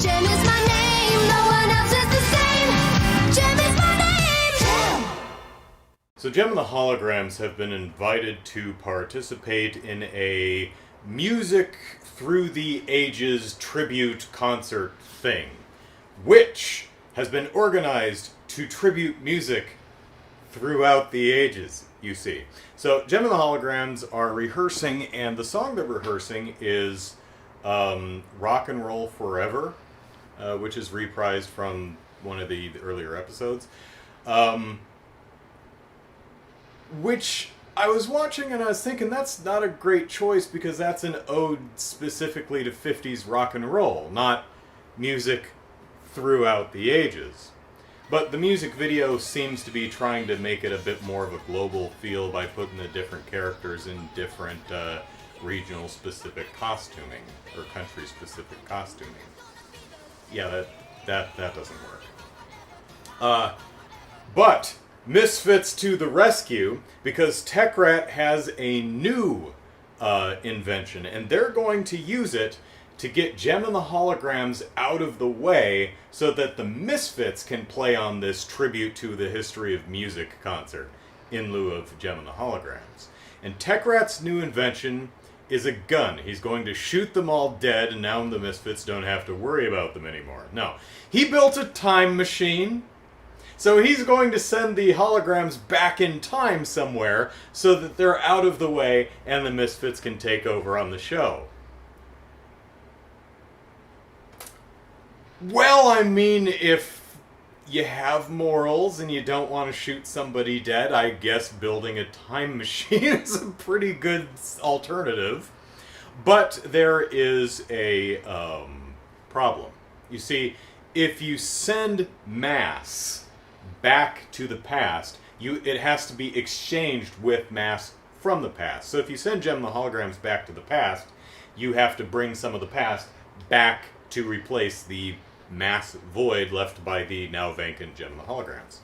JEM is my name, no one else is the same. JEM is my name. JEM. So JEM and the Holograms have been invited to participate in a music through the ages tribute concert thing, which has been organized to tribute music throughout the ages, you see. So JEM and the Holograms are rehearsing, and the song they're rehearsing is Rock and Roll Forever, which is reprised from one of the earlier episodes. Which I was watching and I was thinking that's not a great choice because that's an ode specifically to 50s rock and roll, not music throughout the ages. But the music video seems to be trying to make it a bit more of a global feel by putting the different characters in different regional specific costuming or country specific costuming. Yeah, that doesn't work. But Misfits to the rescue, because TechRat has a new invention, and they're going to use it to get JEM and the Holograms out of the way so that the Misfits can play on this tribute to the history of music concert in lieu of JEM and the Holograms. And TechRat's new invention is a gun. He's going to shoot them all dead, and now the Misfits don't have to worry about them anymore. No. He built a time machine. So he's going to send the Holograms back in time somewhere so that they're out of the way and the Misfits can take over on the show. Well, I mean, if you have morals and you don't want to shoot somebody dead, I guess building a time machine is a pretty good alternative. But there is a problem. You see, if you send mass back to the past, it has to be exchanged with mass from the past. So if you send JEM and the Holograms back to the past, you have to bring some of the past back to replace the mass void left by the now vacant JEM and the Holograms.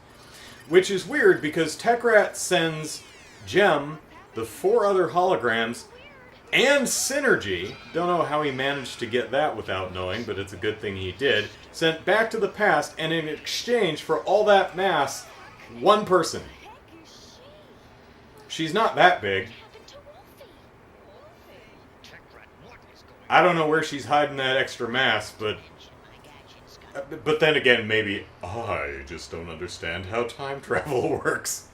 Which is weird because TechRat sends JEM, the 4 other Holograms, and Synergy, don't know how he managed to get that without knowing, but it's a good thing he did, sent back to the past, and in exchange for all that mass, one person. She's not that big. I don't know where she's hiding that extra mass, but then again, maybe I just don't understand how time travel works.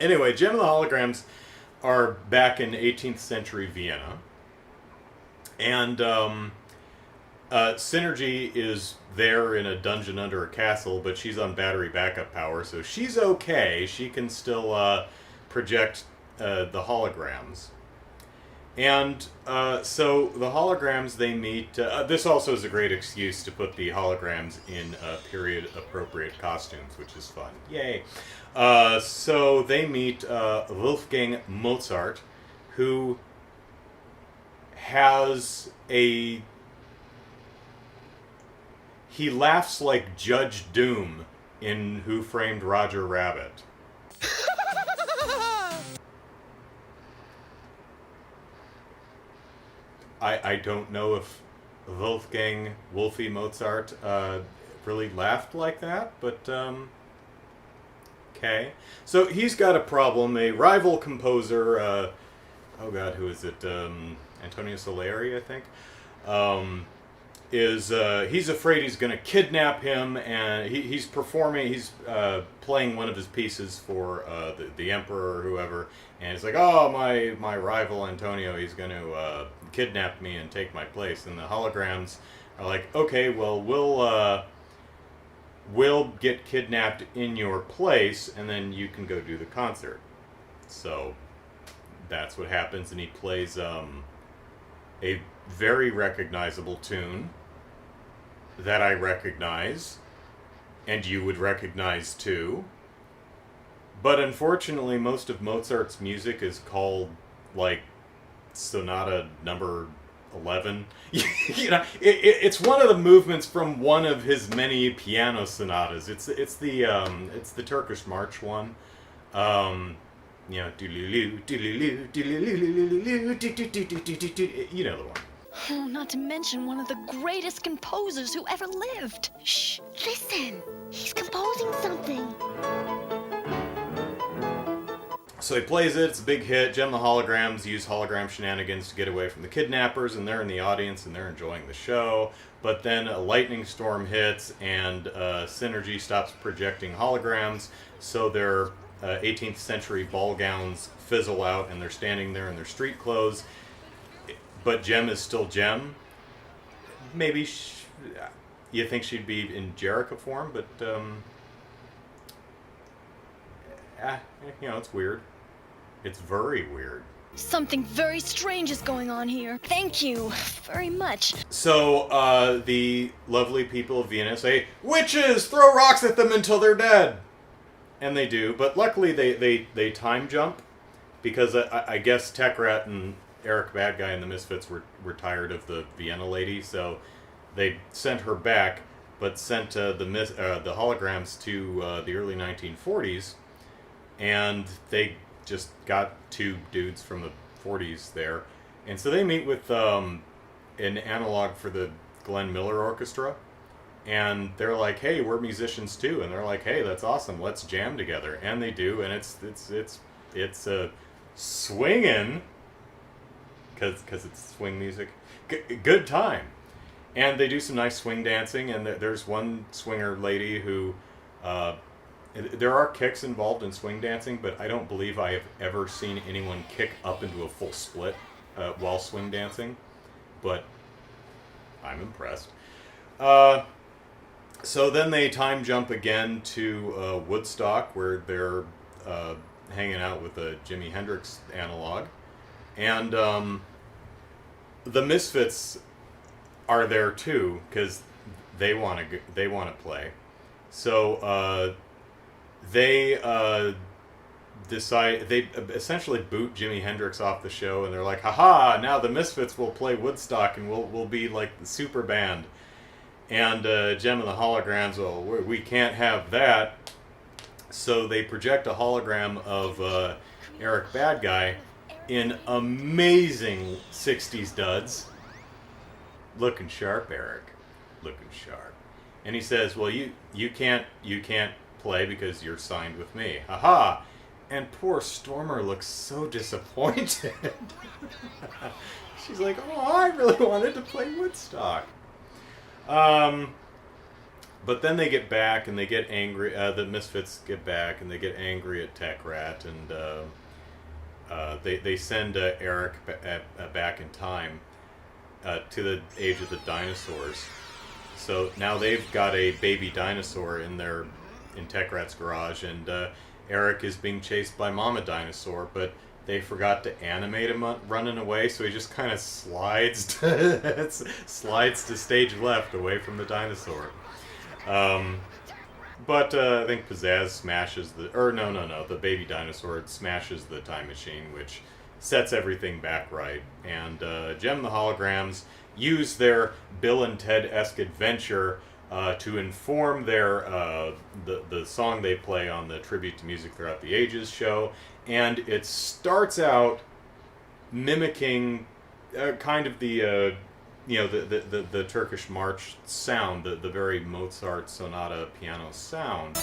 Anyway, JEM and the Holograms are back in 18th century Vienna, and Synergy is there in a dungeon under a castle, but she's on battery backup power, so she's okay. She can still project the holograms. And so the Holograms, they meet... this also is a great excuse to put the Holograms in period-appropriate costumes, which is fun. Yay! So they meet Wolfgang Mozart, who has a... He laughs like Judge Doom in Who Framed Roger Rabbit. I don't know if Wolfgang Wolfie Mozart really laughed like that, but okay. So he's got a problem. A rival composer, oh god, who is it? Antonio Salieri, I think. He's afraid he's going to kidnap him, and he's performing. He's playing one of his pieces for the emperor or whoever, and he's like, "Oh, my rival Antonio, he's going to kidnap me and take my place." And the Holograms are like, "Okay, well, we'll get kidnapped in your place, and then you can go do the concert." So that's what happens, and he plays a very recognizable tune that I recognize, and you would recognize too. But unfortunately, most of Mozart's music is called, like, Sonata number 11. You know, it's one of the movements from one of his many piano sonatas. It's the Turkish March one. You know, you know the one. Oh, not to mention one of the greatest composers who ever lived. Shh, listen. He's composing something. So he plays it, it's a big hit. Jem the Holograms use hologram shenanigans to get away from the kidnappers, and they're in the audience and they're enjoying the show. But then a lightning storm hits, and Synergy stops projecting holograms, so their 18th century ball gowns fizzle out, and they're standing there in their street clothes. But Jem is still Jem. Maybe you think she'd be in Jerica form, but it's weird. It's very weird. Something very strange is going on here. Thank you very much. So the lovely people of Vienna say, "Witches! Throw rocks at them until they're dead!" And they do, but luckily they time jump, because I guess Techrat and Eric Badguy and the Misfits were tired of the Vienna lady, so they sent her back, but sent the holograms to the early 1940s, and they just got two dudes from the 40s there, and so they meet with an analog for the Glenn Miller Orchestra, and they're like, "Hey, we're musicians too," and they're like, "Hey, that's awesome, let's jam together," and they do, and it's swinging, because it's swing music, good time, and they do some nice swing dancing, and there's one swinger lady who. There are kicks involved in swing dancing, but I don't believe I have ever seen anyone kick up into a full split while swing dancing. But I'm impressed. So then they time jump again to Woodstock, where they're hanging out with a Jimi Hendrix analog. And the Misfits are there too, because they want to play. So they decide, they essentially boot Jimi Hendrix off the show, and they're like, "Haha, now the Misfits will play Woodstock, and we'll be like the super band." And Jem and the Holograms, well, we can't have that. So they project a hologram of Eric Badguy in amazing 60s duds. Looking sharp, Eric. Looking sharp. And he says, "Well, you can't play because you're signed with me." Haha. And poor Stormer looks so disappointed. She's like, "Oh, I really wanted to play Woodstock." But then they get back and they get angry. The Misfits get back and they get angry at Techrat, and they send Eric back in time to the age of the dinosaurs. So now they've got a baby dinosaur in Techrat's garage, and Eric is being chased by Mama Dinosaur, but they forgot to animate him running away, so he just kind of slides to stage left away from the dinosaur. But I think Pizzazz smashes the baby dinosaur smashes the time machine, which sets everything back right. And Jem and the Holograms use their Bill and Ted-esque adventure to inform their the song they play on the Tribute to Music Throughout the Ages show, and it starts out mimicking kind of the the Turkish march sound, the very Mozart sonata piano sound.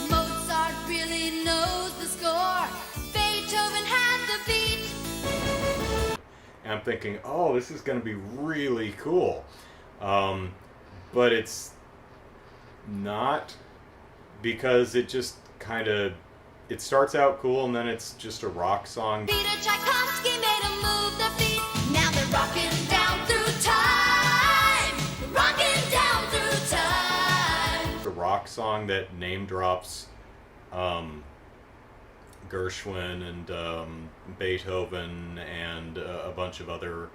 Mozart really knows the score. Beethoven had the beat. And I'm thinking, oh, this is going to be really cool. But it's not, because it just kind of, it starts out cool and then it's just a rock song. Peter Tchaikovsky made 'em move their feet. Now they're rocking down through time. Rocking down through time. A rock song that name drops Gershwin and Beethoven and a bunch of other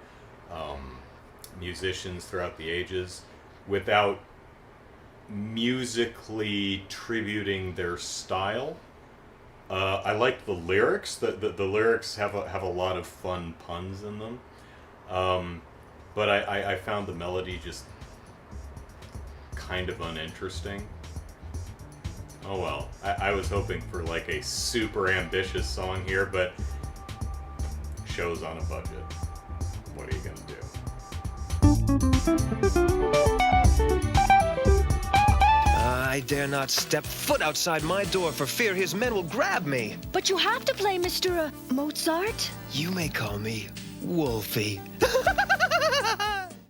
musicians throughout the ages, without musically tributing their style. I like the lyrics. The lyrics have a lot of fun puns in them, but I found the melody just kind of uninteresting. Oh well. I was hoping for like a super ambitious song here, but show's on a budget. What are you gonna do? I dare not step foot outside my door for fear his men will grab me. But you have to play Mr. Mozart. You may call me Wolfie.